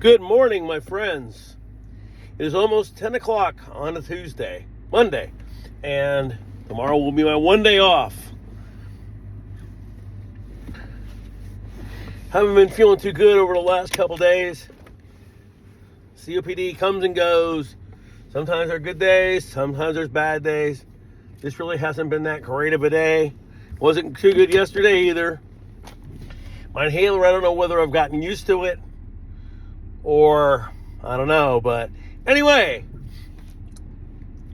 Good morning, my friends. It is almost 10 o'clock on a Monday, and tomorrow will be my one day off. Haven't been feeling too good over the last couple days. COPD comes and goes. Sometimes there are good days, sometimes there's bad days. This really hasn't been that great of a day. Wasn't too good yesterday either. My inhaler, I don't know whether I've gotten used to it or I don't know, but anyway.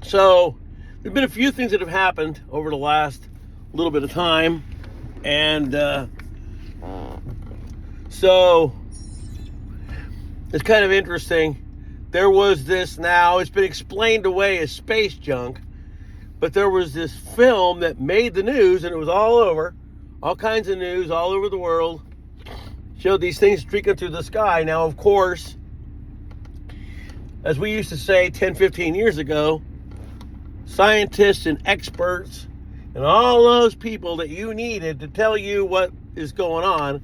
So there's been a few things that have happened over the last little bit of time, and so it's kind of interesting. There was this, now it's been explained away as space junk, but there was this film that made the news, and it was all over, all kinds of news all over the world, showed these things streaking through the sky. Now, of course, as we used to say 10, 15 years ago, scientists and experts and all those people that you needed to tell you what is going on,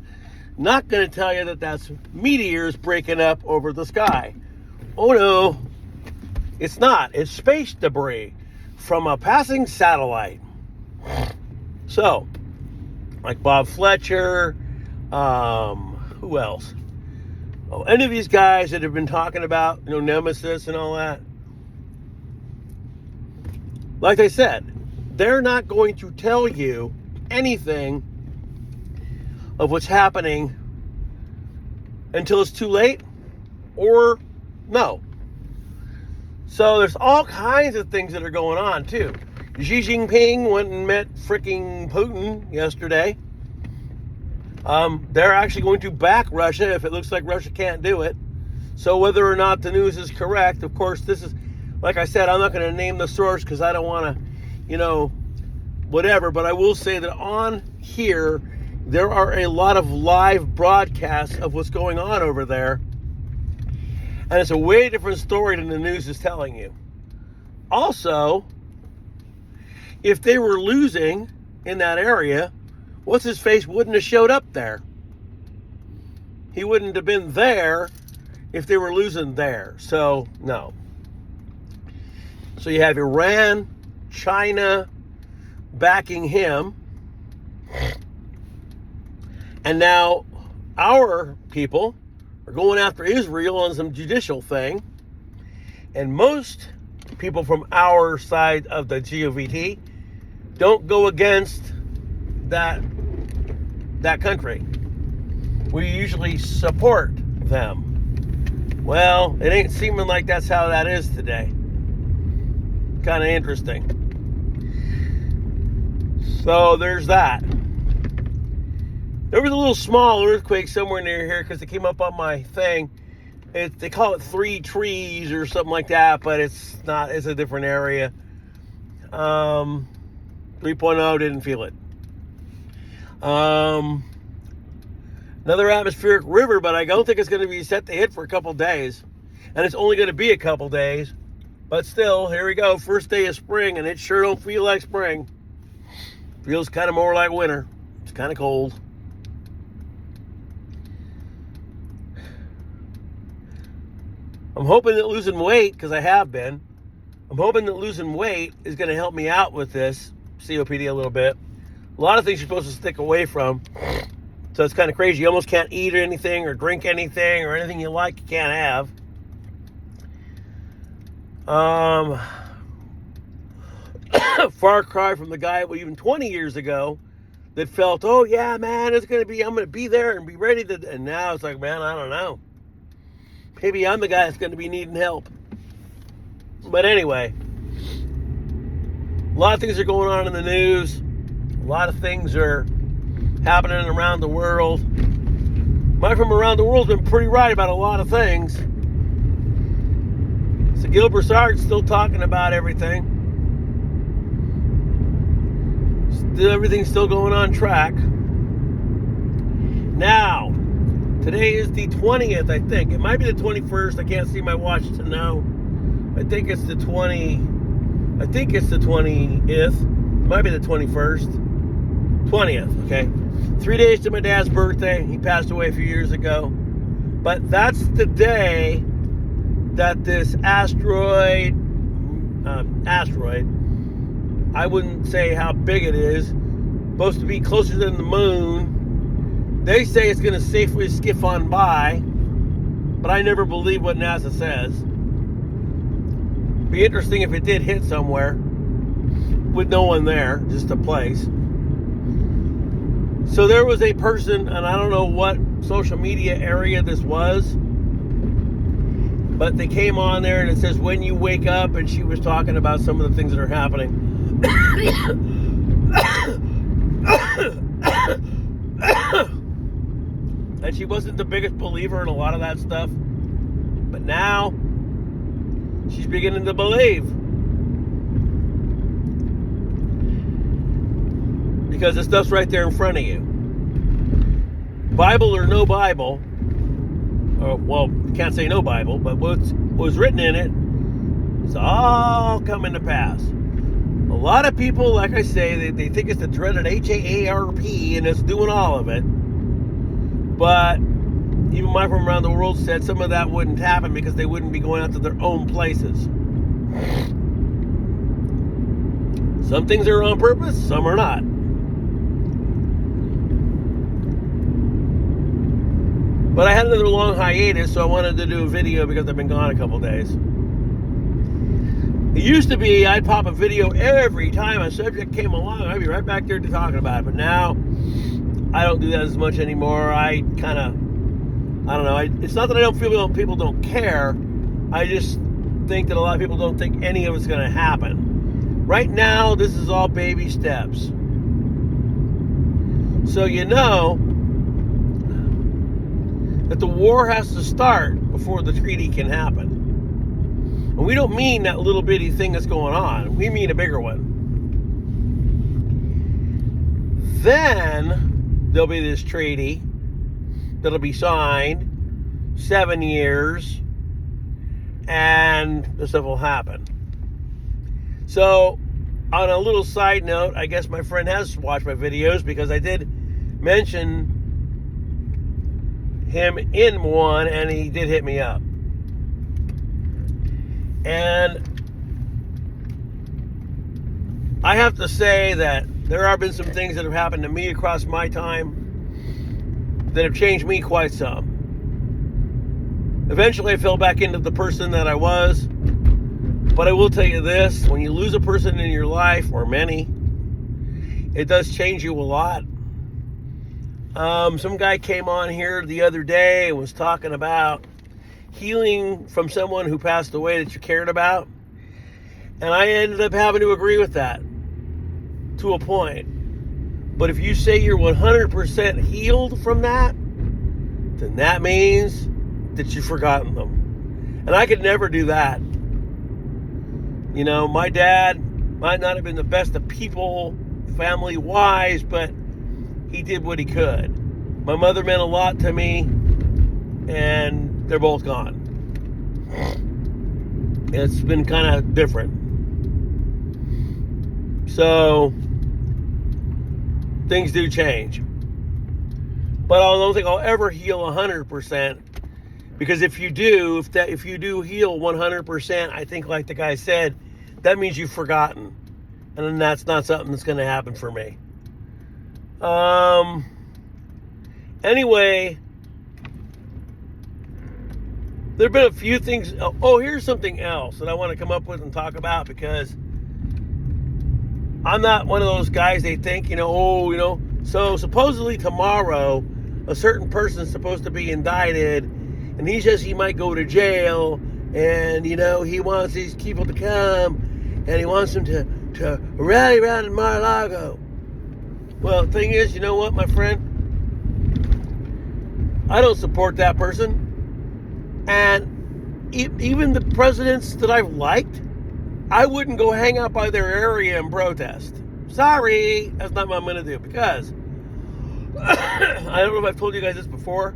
not going to tell you that that's meteors breaking up over the sky. Oh no, it's not. It's space debris from a passing satellite. So, like Bob Fletcher, who else? Oh, any of these guys that have been talking about, Nemesis and all that. Like I said, they're not going to tell you anything of what's happening until it's too late, or no. So there's all kinds of things that are going on too. Xi Jinping went and met freaking Putin yesterday. They're actually going to back Russia if it looks like Russia can't do it. So whether or not the news is correct, of course, this is, like I said, I'm not going to name the source because I don't want to, whatever. But I will say that on here, there are a lot of live broadcasts of what's going on over there. And it's a way different story than the news is telling you. Also, if they were losing in that area, what's-his-face wouldn't have showed up there. He wouldn't have been there if they were losing there. So, no. So you have Iran, China backing him. And now our people are going after Israel on some judicial thing. And most people from our side of the GOVT don't go against that country. We usually support them. Well, it ain't seeming like that's how that is today. Kind of interesting. So there's that. There was a little small earthquake somewhere near here because it came up on my thing. They call it 3 trees or something like that, but it's not. It's a different area. 3.0, didn't feel it. Another atmospheric river, but I don't think it's going to be set to hit for a couple days. And it's only going to be a couple days. But still, here we go. First day of spring, and it sure don't feel like spring. Feels kind of more like winter. It's kind of cold. I'm hoping that losing weight, because I have been, I'm hoping that losing weight is going to help me out with this COPD a little bit. A lot of things you're supposed to stick away from. So it's kind of crazy. You almost can't eat anything or drink anything or anything you like you can't have. Far cry from the guy even 20 years ago that felt, oh yeah, man, I'm going to be there and be ready to, and now it's like, man, I don't know. Maybe I'm the guy that's going to be needing help. But anyway, a lot of things are going on in the news. A lot of things are happening around the world. Mike from around the world has been pretty right about a lot of things. So Gil Broussard's still talking about everything. Everything's still going on track. Now, today is the 20th, I think. It might be the 21st. I can't see my watch to know. I think it's the 20th. It might be the 21st. 20th, okay. 3 days to my dad's birthday. He passed away a few years ago. But that's the day that this asteroid, I wouldn't say how big it is, supposed to be closer than the moon. They say it's going to safely skiff on by, but I never believe what NASA says. Be interesting if it did hit somewhere with no one there, just a place. So there was a person, and I don't know what social media area this was, but they came on there and it says, when you wake up, and she was talking about some of the things that are happening. And she wasn't the biggest believer in a lot of that stuff, but now she's beginning to believe, because the stuff's right there in front of you. Bible or no Bible, or, well, you can't say no Bible, but what was written in it is all coming to pass. A lot of people, like I say, they think it's the dreaded HAARP, and it's doing all of it. But even my from around the world said some of that wouldn't happen because they wouldn't be going out to their own places. Some things are on purpose, some are not. But I had another long hiatus, so I wanted to do a video because I've been gone a couple days. It used to be I'd pop a video every time a subject came along. I'd be right back there talking about it. But now I don't do that as much anymore. I don't know. It's not that I don't feel people don't care. I just think that a lot of people don't think any of it's going to happen. Right now, this is all baby steps. So you know that the war has to start before the treaty can happen. And we don't mean that little bitty thing that's going on. We mean a bigger one. Then there'll be this treaty that'll be signed, 7 years, and the stuff will happen. So, on a little side note, I guess my friend has watched my videos because I did mention him in one, and he did hit me up. And I have to say that there have been some things that have happened to me across my time that have changed me quite some. Eventually I fell back into the person that I was, but I will tell you this, when you lose a person in your life, or many, it does change you a lot. Some guy came on here the other day and was talking about healing from someone who passed away that you cared about. And I ended up having to agree with that to a point. But if you say you're 100% healed from that, then that means that you've forgotten them. And I could never do that. You know, my dad might not have been the best of people, family-wise, but he did what he could. My mother meant a lot to me, and they're both gone. It's been kind of different. So, things do change. But I don't think I'll ever heal 100%. Because if you do heal 100%, I think like the guy said, that means you've forgotten. And then that's not something that's going to happen for me. Anyway, there have been a few things. Oh, here's something else that I want to come up with and talk about, because I'm not one of those guys they think, so supposedly tomorrow a certain person's supposed to be indicted, and he says he might go to jail, and he wants these people to come, and he wants them to rally around in Mar-a-Lago. Well, the thing is, you know what, my friend? I don't support that person. And even the presidents that I've liked, I wouldn't go hang out by their area and protest. Sorry, that's not what I'm going to do, because I don't know if I've told you guys this before,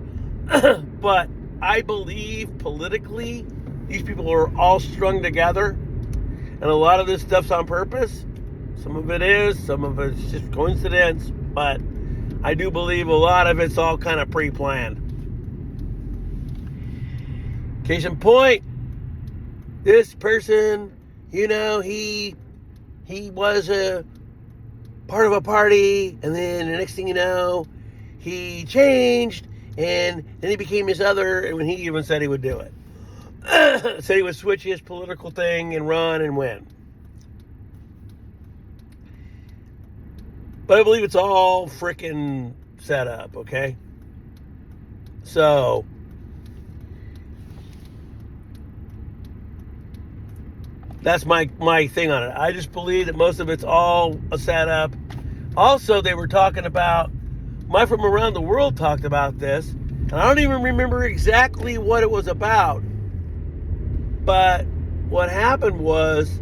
but I believe politically these people are all strung together, and a lot of this stuff's on purpose. Some of it is, some of it's just coincidence, but I do believe a lot of it's all kind of pre-planned. Case in point, this person, he was a part of a party, and then the next thing you know, he changed, and then he became this other, and when he even said he would do it. Said he would switch his political thing and run and win. But I believe it's all freaking set up, okay? So, that's my thing on it. I just believe that most of it's all a setup. Also, they were talking about, my From Around the World talked about this, and I don't even remember exactly what it was about. But what happened was,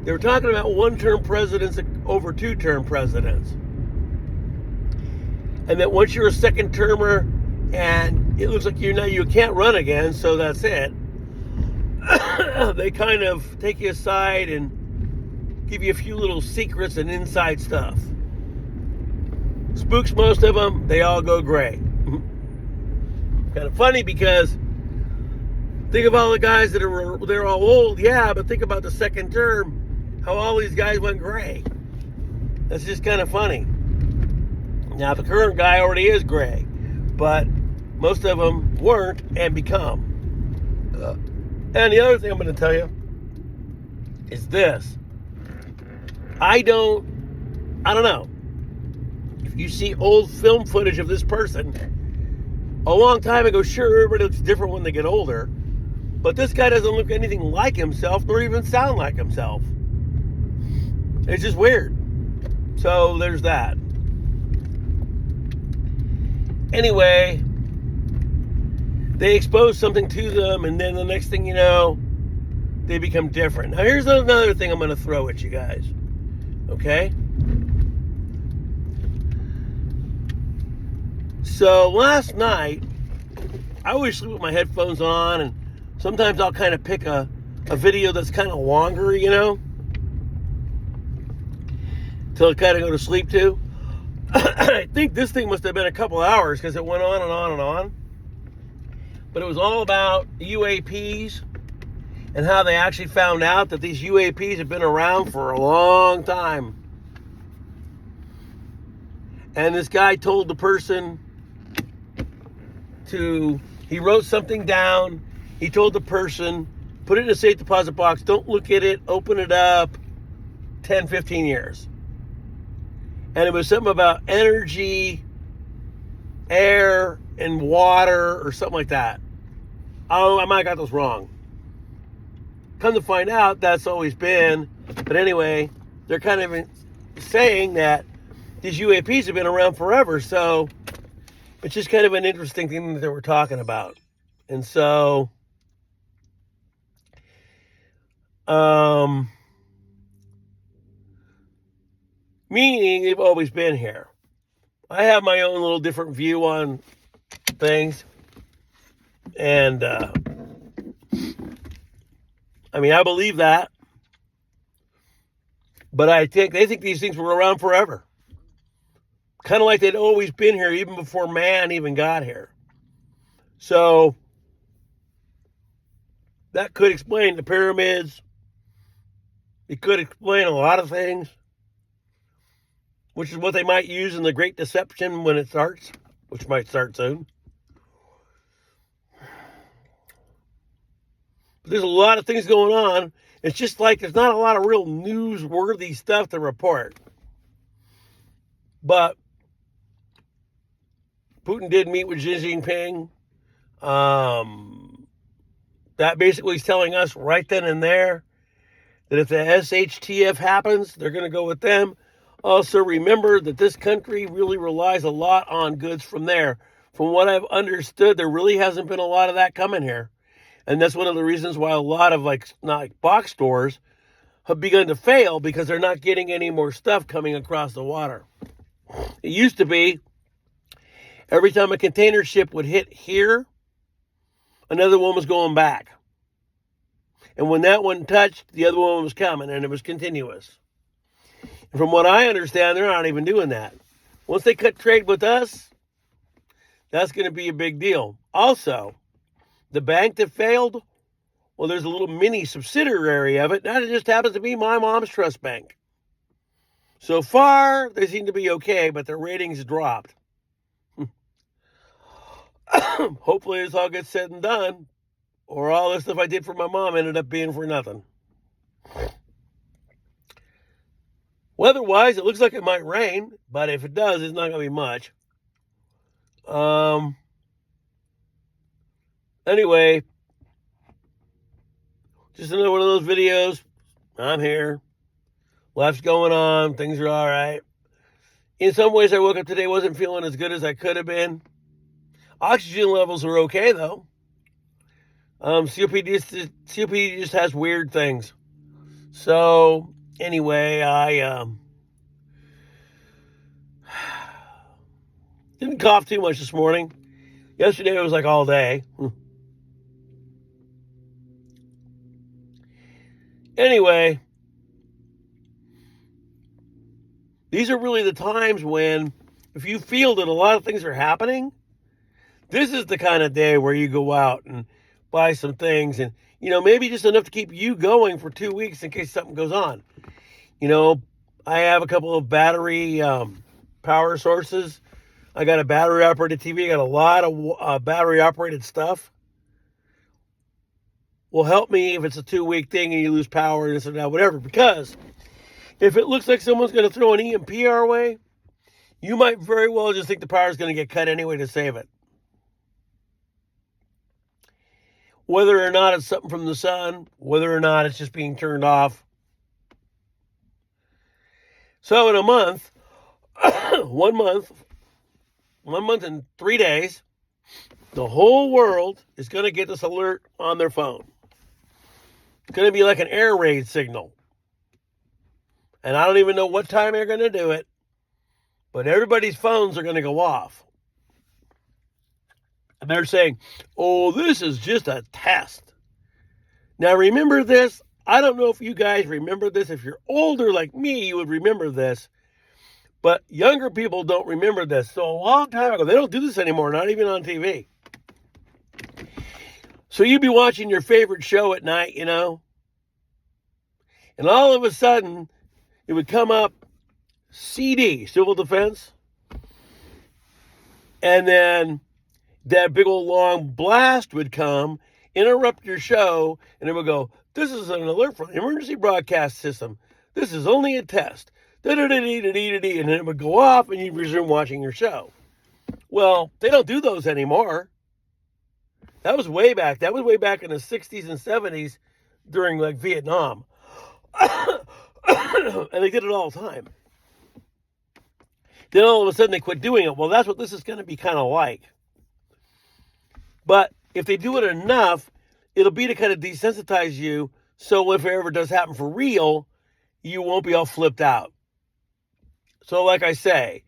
they were talking about one-term presidents over two-term presidents. And that once you're a second-termer, and it looks like you can't run again, so that's it. They kind of take you aside and give you a few little secrets and inside stuff. Spooks most of them, they all go gray. Kind of funny because think of all the guys they're all old, yeah, but think about the second term, how all these guys went gray. That's just kind of funny. Now, the current guy already is gray, but most of them weren't and become. And the other thing I'm going to tell you is this. I don't know. If you see old film footage of this person, a long time ago, sure, everybody looks different when they get older, but this guy doesn't look anything like himself, nor even sound like himself. It's just weird. So there's that. Anyway, they expose something to them, and then the next thing you know, they become different. Now, here's another thing I'm going to throw at you guys. Okay? So, last night, I always sleep with my headphones on, and sometimes I'll kind of pick a video that's kind of longer, till I kind of go to sleep to. I think this thing must have been a couple hours because it went on and on and on. But it was all about UAPs and how they actually found out that these UAPs have been around for a long time. And this guy told the person he wrote something down. He told the person, put it in a safe deposit box, don't look at it, open it up, 10, 15 years. And it was something about energy, air, and water, or something like that. Oh, I might have got those wrong. Come to find out, that's always been. But anyway, they're kind of saying that these UAPs have been around forever. So it's just kind of an interesting thing that they were talking about. And so, meaning they've always been here. I have my own little different view on things. And, I believe that. But they think these things were around forever. Kind of like they'd always been here even before man even got here. So, that could explain the pyramids. It could explain a lot of things. Which is what they might use in the Great Deception when it starts. Which might start soon. But there's a lot of things going on. It's just like there's not a lot of real newsworthy stuff to report. But Putin did meet with Xi Jinping. That basically is telling us right then and there that if the SHTF happens, they're going to go with them. Also, remember that this country really relies a lot on goods from there. From what I've understood, there really hasn't been a lot of that coming here. And that's one of the reasons why a lot of box stores have begun to fail, because they're not getting any more stuff coming across the water. It used to be every time a container ship would hit here, another one was going back. And when that one touched, the other one was coming, and it was continuous. And from what I understand, they're not even doing that. Once they cut trade with us, that's going to be a big deal. Also, The bank that failed, well, there's a little mini subsidiary of it. That just happens to be my mom's trust bank. So far, they seem to be okay, but their ratings dropped. Hopefully this all gets said and done, or all this stuff I did for my mom ended up being for nothing. Weather-wise, it looks like it might rain, but if it does, it's not going to be much. Anyway, just another one of those videos. I'm here. Life's going on. Things are all right. In some ways, I woke up today, wasn't feeling as good as I could have been. Oxygen levels are okay, though. COPD just has weird things. So, anyway, I didn't cough too much this morning. Yesterday, it was like all day. Anyway, these are really the times when, if you feel that a lot of things are happening, this is the kind of day where you go out and buy some things and, maybe just enough to keep you going for 2 weeks in case something goes on. I have a couple of battery power sources. I got a battery operated TV. I got a lot of battery operated stuff. Will help me if it's a 2-week thing and you lose power and this and that, whatever. Because if it looks like someone's going to throw an EMP our way, you might very well just think the power is going to get cut anyway to save it. Whether or not it's something from the sun, whether or not it's just being turned off. So in a month, 1 month and 3 days, the whole world is going to get this alert on their phone. It's going to be like an air raid signal. And I don't even know what time they're going to do it, but everybody's phones are going to go off. And they're saying, oh, this is just a test. Now, remember this. I don't know if you guys remember this. If you're older like me, you would remember this. But younger people don't remember this. So a long time ago, they don't do this anymore, not even on TV. So you'd be watching your favorite show at night, and all of a sudden, it would come up, CD, Civil Defense, and then that big old long blast would come, interrupt your show, and it would go, this is an alert from the emergency broadcast system. This is only a test. Da-da-da-dee-da-dee-da-dee, and then it would go off, and you'd resume watching your show. Well, they don't do those anymore. That was way back. That was way back in the 60s and 70s during, like, Vietnam. And they did it all the time. Then all of a sudden they quit doing it. Well, that's what this is going to be kind of like. But if they do it enough, it'll be to kind of desensitize you. So if it ever does happen for real, you won't be all flipped out. So like I say,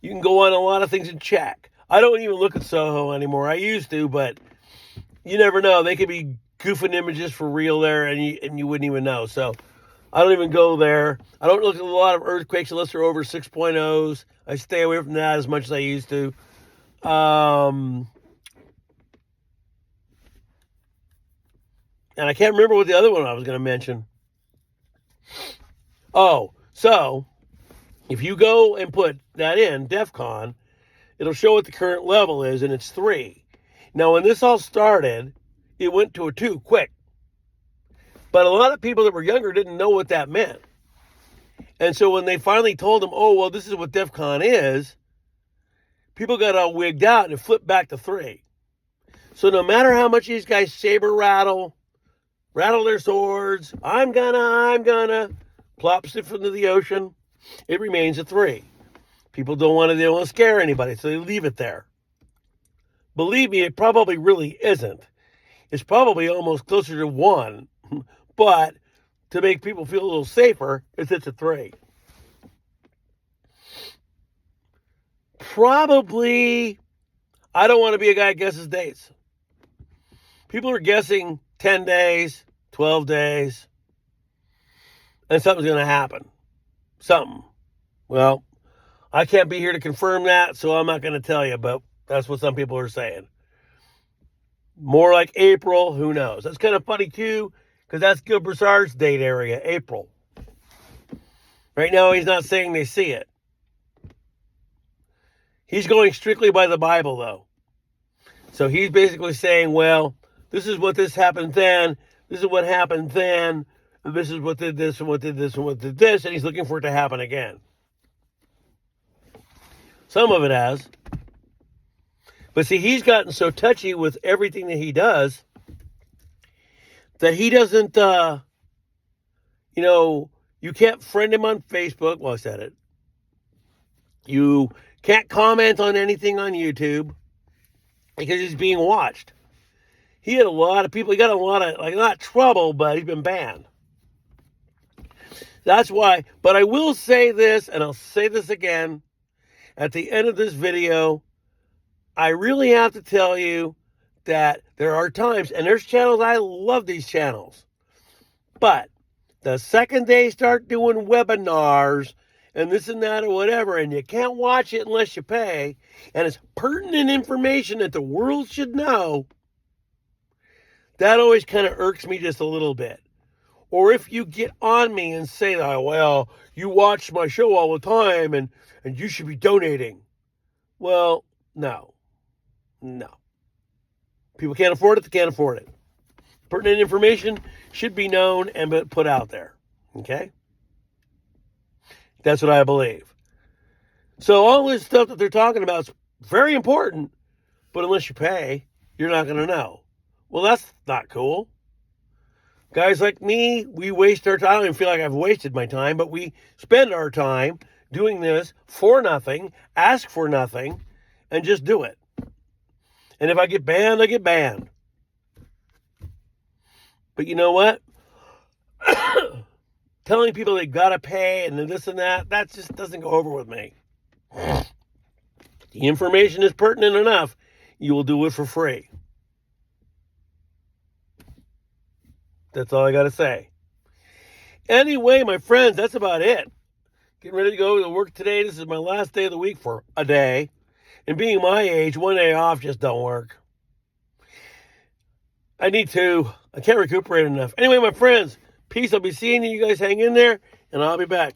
you can go on a lot of things and check. I don't even look at Soho anymore. I used to, but you never know. They could be goofing images for real there, and you wouldn't even know. So I don't even go there. I don't look at a lot of earthquakes unless they're over 6.0s. I stay away from that as much as I used to. And I can't remember what the other one I was going to mention. Oh, so if you go and put that in, DEFCON, it'll show what the current level is, and it's 3. Now, when this all started, it went to a 2 quick. But a lot of people that were younger didn't know what that meant. And so when they finally told them, oh, well, this is what DEFCON is, people got all wigged out and it flipped back to 3. So no matter how much these guys saber rattle their swords, I'm gonna, plops it into the ocean, it remains a 3. People don't want to scare anybody, so they leave it there. Believe me, it probably really isn't. It's probably almost closer to 1. But to make people feel a little safer, it's a 3. Probably, I don't want to be a guy that guesses dates. People are guessing 10 days, 12 days, and something's going to happen. Something. Well, I can't be here to confirm that, so I'm not going to tell you, but that's what some people are saying. More like April, who knows? That's kind of funny too, because that's Gil Broussard's date area, April. Right now, he's not saying they see it. He's going strictly by the Bible, though. So he's basically saying, well, this is what this happened then, this is what happened then, and this is what did this, and what did this, and what did this, and he's looking for it to happen again. Some of it has. But see, he's gotten so touchy with everything that he does that he doesn't, you can't friend him on Facebook. Well, I said it. You can't comment on anything on YouTube because he's being watched. He had a lot of people. He got a lot of, not trouble, but he's been banned. That's why. But I will say this, and I'll say this again at the end of this video. I really have to tell you that there are times, and there's channels, I love these channels. But the second they start doing webinars and this and that or whatever, and you can't watch it unless you pay, and it's pertinent information that the world should know, that always kind of irks me just a little bit. Or if you get on me and say, oh, well, you watch my show all the time and you should be donating. Well, no. People can't afford it, they can't afford it. Pertinent information should be known and put out there. Okay? That's what I believe. So all this stuff that they're talking about is very important, but unless you pay, you're not going to know. Well, that's not cool. Guys like me, we waste our time. I don't even feel like I've wasted my time, but we spend our time doing this for nothing, ask for nothing, and just do it. And if I get banned, I get banned. But you know what? Telling people they got to pay and this and that just doesn't go over with me. The information is pertinent enough. You will do it for free. That's all I got to say. Anyway, my friends, that's about it. Getting ready to go to work today. This is my last day of the week for a day. And being my age, one day off just don't work. I can't recuperate enough. Anyway, my friends, peace. I'll be seeing you. You guys hang in there, and I'll be back.